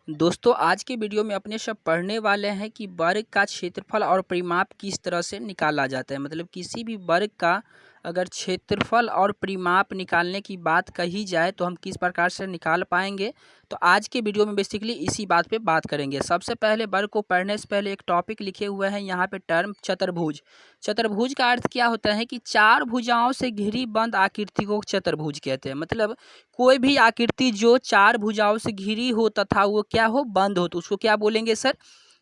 दोस्तों आज के वीडियो में अपने सब पढ़ने वाले हैं कि वर्ग का क्षेत्रफल और परिमाप किस तरह से निकाला जाता है। मतलब किसी भी वर्ग का अगर क्षेत्रफल और परिमाप निकालने की बात कही जाए तो हम किस प्रकार से निकाल पाएंगे। तो आज के वीडियो में बेसिकली इसी बात पे बात करेंगे। सबसे पहले वर्ग को पढ़ने से पहले एक टॉपिक लिखे हुए हैं यहाँ पे टर्म चतुर्भुज। चतुर्भुज का अर्थ क्या होता है कि चार भुजाओं से घिरी बंद आकृति को चतुर्भुज कहते हैं। मतलब कोई भी आकृति जो चार भुजाओं से घिरी हो तथा वो क्या हो, बंद हो, तो उसको क्या बोलेंगे सर?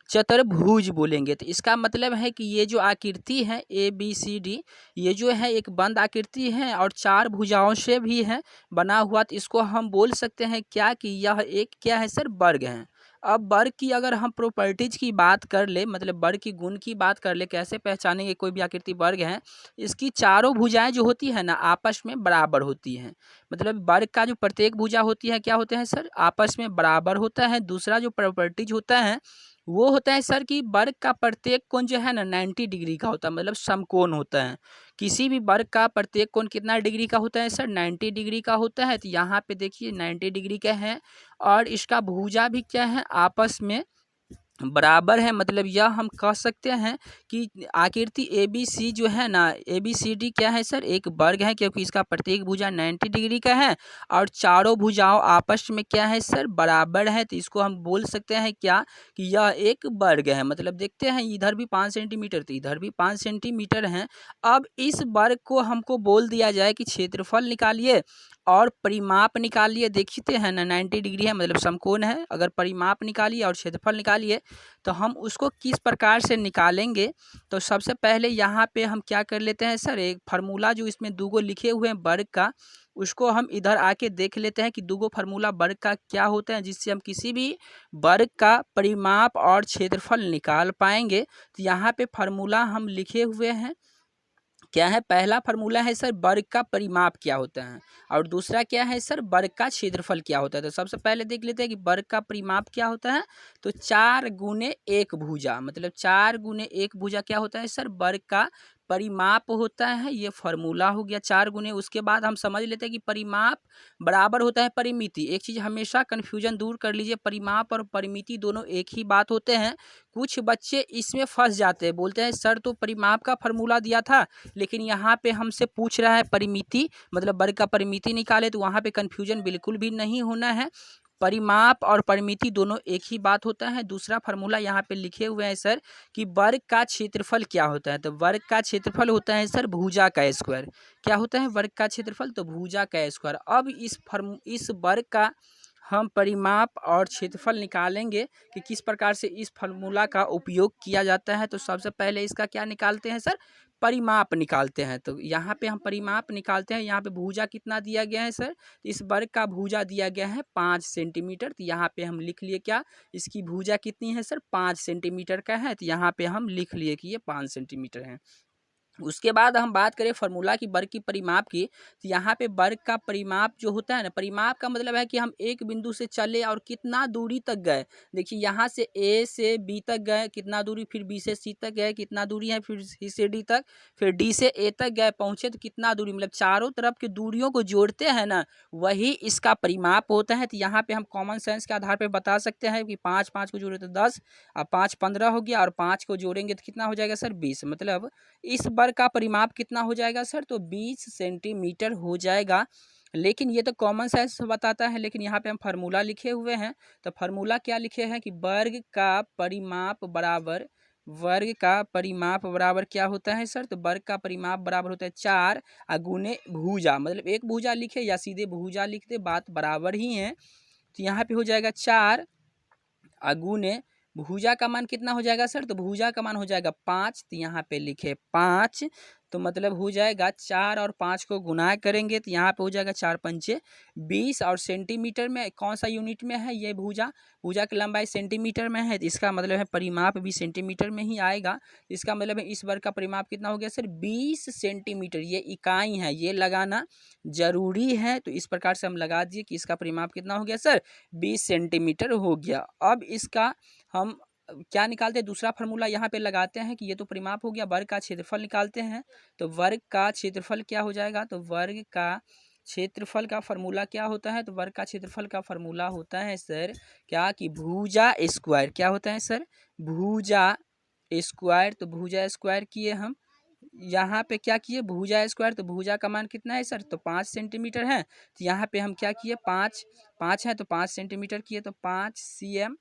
चतुर्भुज बोलेंगे। तो इसका मतलब है कि ये जो आकृति है ए बी सी डी, ये जो है एक बंद आकृति है और चार भुजाओं से भी है बना हुआ। तो इसको हम बोल सकते हैं क्या कि यह एक क्या है सर? वर्ग है। अब वर्ग की अगर हम प्रॉपर्टीज की बात कर ले, मतलब वर्ग की गुण की बात कर ले, कैसे पहचानेंगे कोई भी आकृति वर्ग है? इसकी चारों भुजाएं जो होती है ना आपस में बराबर होती हैं। मतलब वर्ग का जो प्रत्येक भुजा होती है क्या होते हैं सर? आपस में बराबर होता है। दूसरा जो प्रॉपर्टीज होता है वो होता है सर कि वर्ग का प्रत्येक कोण जो है ना 90 डिग्री का होता है, मतलब समकोण होता है। किसी भी वर्ग का प्रत्येक कोण कितना डिग्री का होता है सर? 90 डिग्री का होता है। तो यहाँ पे देखिए 90 डिग्री का है और इसका भुजा भी क्या है? आपस में बराबर है। मतलब यह हम कह सकते हैं कि आकृति ए बी सी जो है ना, ए बी सी डी क्या है सर? एक वर्ग है, क्योंकि इसका प्रत्येक भुजा 90 डिग्री का है और चारों भुजाओं आपस में क्या है सर? बराबर है। तो इसको हम बोल सकते हैं क्या कि यह एक वर्ग है। मतलब देखते हैं इधर भी 5 सेंटीमीटर तो इधर भी 5 सेंटीमीटर है। अब इस वर्ग को हमको बोल दिया जाए कि क्षेत्रफल निकालिए और परिमाप निकालिए। देखते हैं ना 90 डिग्री है, मतलब समकोण है। अगर परिमाप निकालिए और क्षेत्रफल निकालिए तो हम उसको किस प्रकार से निकालेंगे? तो सबसे पहले यहाँ पे हम क्या कर लेते हैं सर? एक फार्मूला जो इसमें दूगो लिखे हुए हैं वर्ग का, उसको हम इधर आके देख लेते हैं कि दूगो फार्मूला वर्ग का क्या होता है, जिससे हम किसी भी वर्ग का परिमाप और क्षेत्रफल निकाल पाएंगे। तो यहाँ पे फार्मूला हम लिखे हुए हैं। क्या है? पहला फार्मूला है सर वर्ग का परिमाप क्या होता है और दूसरा क्या है सर? वर्ग का क्षेत्रफल क्या होता है। तो सबसे पहले देख लेते हैं कि वर्ग का परिमाप क्या होता है। तो 4 गुने 1 भुजा, मतलब 4 गुने 1 भुजा क्या होता है सर? वर्ग का परिमाप होता है। ये फार्मूला हो गया 4 गुने। उसके बाद हम समझ लेते हैं कि परिमाप बराबर होता है परिमिति। एक चीज़ हमेशा कन्फ्यूजन दूर कर लीजिए, परिमाप और परिमिति दोनों एक ही बात होते हैं। कुछ बच्चे इसमें फंस जाते हैं, बोलते हैं सर तो परिमाप का फार्मूला दिया था लेकिन यहाँ पे हमसे पूछ रहा है परिमिति, मतलब वर्ग का परिमिति निकाले। तो वहाँ पे कन्फ्यूजन बिल्कुल भी नहीं होना है। परिमाप और परिमिति दोनों एक ही बात होता है। दूसरा फार्मूला यहाँ पे लिखे हुए हैं सर कि वर्ग का क्षेत्रफल क्या होता है। तो वर्ग का क्षेत्रफल होता है सर भुजा का स्क्वायर। क्या होता है वर्ग का क्षेत्रफल? तो भुजा का स्क्वायर। अब इस वर्ग का हम परिमाप और क्षेत्रफल निकालेंगे कि किस प्रकार से इस फार्मूला का उपयोग किया जाता है। तो सबसे पहले इसका क्या निकालते हैं सर? परिमाप निकालते हैं। तो यहाँ पे हम परिमाप निकालते हैं। यहाँ पे भुजा कितना दिया गया है सर? इस वर्ग का भुजा दिया गया है 5 सेंटीमीटर। तो यहाँ पे हम लिख लिए क्या? इसकी भुजा कितनी है सर? 5 सेंटीमीटर का है। तो यहाँ पे हम लिख लिए कि ये 5 सेंटीमीटर है। उसके बाद हम बात करें फार्मूला की वर्ग की परिमाप की। तो यहाँ पे वर्ग का परिमाप जो होता है ना, परिमाप का मतलब है कि हम एक बिंदु से चले और कितना दूरी तक गए। देखिए यहाँ से ए से बी तक गए कितना दूरी, फिर बी से सी तक गए कितना दूरी है, फिर सी से डी तक, फिर डी से ए तक गए पहुँचे तो कितना दूरी, मतलब चारों तरफ की दूरियों को जोड़ते हैं ना, वही इसका परिमाप होता है। तो यहाँ पे हम कॉमन सेंस के आधार पर बता सकते हैं कि 5 5 को जोड़े तो 10 और 5 15 हो गया और 5 को जोड़ेंगे तो कितना हो जाएगा सर? 20। मतलब इस वर्ग का परिमाप कितना हो जाएगा सर? तो 20 सेंटीमीटर हो जाएगा। लेकिन ये तो कॉमन सेंस बताता है, लेकिन यहाँ पे हम फार्मूला लिखे हुए हैं। तो फार्मूला क्या लिखे हैं कि वर्ग का परिमाप बराबर क्या होता है सर? तो वर्ग का परिमाप बराबर होता है 4 गुने भुजा, मतलब एक भुजा लिखे या सीधे भुजा लिख दे, बात बराबर ही है। तो यहाँ पे हो जाएगा 4 गुने भुजा का मान कितना हो जाएगा सर? तो भुजा का मान हो जाएगा 5। तो यहाँ पे लिखे 5। तो मतलब हो जाएगा 4 और 5 को गुना करेंगे तो यहाँ पे हो जाएगा 4 पंचे 20। और सेंटीमीटर में कौन सा यूनिट में है ये भुजा? भुजा की लंबाई सेंटीमीटर में है, तो इसका मतलब है परिमाप भी सेंटीमीटर में ही आएगा। इसका मतलब है इस वर्ग का परिमाप कितना हो गया सर? 20 सेंटीमीटर। ये इकाई है, ये लगाना जरूरी है। तो इस प्रकार से हम लगा दिए कि इसका परिमाप कितना हो गया सर? 20 सेंटीमीटर हो गया। अब इसका हम क्या निकालते हैं? दूसरा फार्मूला यहाँ पे लगाते हैं कि ये तो परिमाप हो गया, वर्ग का क्षेत्रफल निकालते हैं। तो वर्ग का क्षेत्रफल क्या हो जाएगा? तो वर्ग का क्षेत्रफल का फार्मूला क्या होता है? तो वर्ग का क्षेत्रफल का फार्मूला होता है सर क्या कि भुजा स्क्वायर। क्या होता है सर? भुजा स्क्वायर। तो भुजा स्क्वायर किए हम, यहाँ पे क्या किए? भुजा स्क्वायर। तो भुजा का मान कितना है सर? तो 5 सेंटीमीटर है। तो यहाँ पे हम क्या किए? 5 है तो 5 सेंटीमीटर किए, तो 5 cm।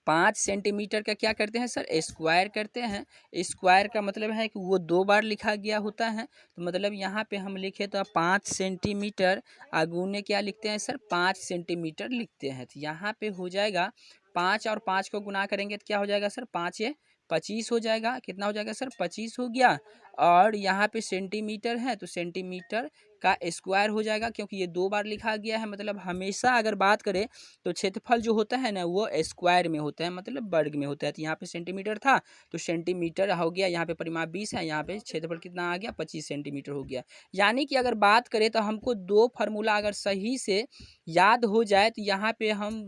5 सेंटीमीटर का क्या करते हैं सर? स्क्वायर करते हैं। स्क्वायर का मतलब है कि वो 2 बार लिखा गया होता है। तो मतलब यहाँ पे हम लिखे तो 5 सेंटीमीटर अगुने क्या लिखते हैं सर? 5 सेंटीमीटर लिखते हैं। तो यहाँ पे हो जाएगा 5 और 5 को गुना करेंगे तो क्या हो जाएगा सर? 5 ये 25 हो जाएगा। कितना हो जाएगा सर? 25 हो गया। और यहाँ पे सेंटीमीटर है तो सेंटीमीटर का स्क्वायर हो जाएगा, क्योंकि ये 2 बार लिखा गया है। मतलब हमेशा अगर बात करें तो क्षेत्रफल जो होता है ना वो स्क्वायर में होता है, मतलब वर्ग में होता है। तो यहाँ पे सेंटीमीटर था तो सेंटीमीटर हो गया, यहाँ पे परिमाप 20 है, यहाँ पे क्षेत्रफल कितना आ गया? 25 सेंटीमीटर हो गया। यानी कि अगर बात करें तो हमको 2 फार्मूला अगर सही से याद हो जाए तो यहाँ पे हम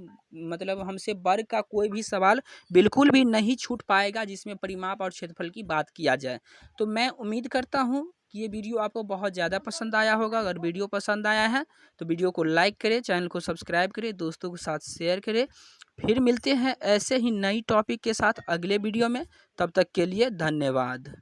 मतलब हमसे वर्ग का कोई भी सवाल बिल्कुल भी नहीं छूट पाएगा जिसमें परिमाप और क्षेत्रफल की बात किया जाए। तो मैं उम्मीद करता हूँ कि ये वीडियो आपको बहुत ज़्यादा पसंद आया होगा। अगर वीडियो पसंद आया है तो वीडियो को लाइक करें, चैनल को सब्सक्राइब करें, दोस्तों के साथ शेयर करें। फिर मिलते हैं ऐसे ही नई टॉपिक के साथ अगले वीडियो में। तब तक के लिए धन्यवाद।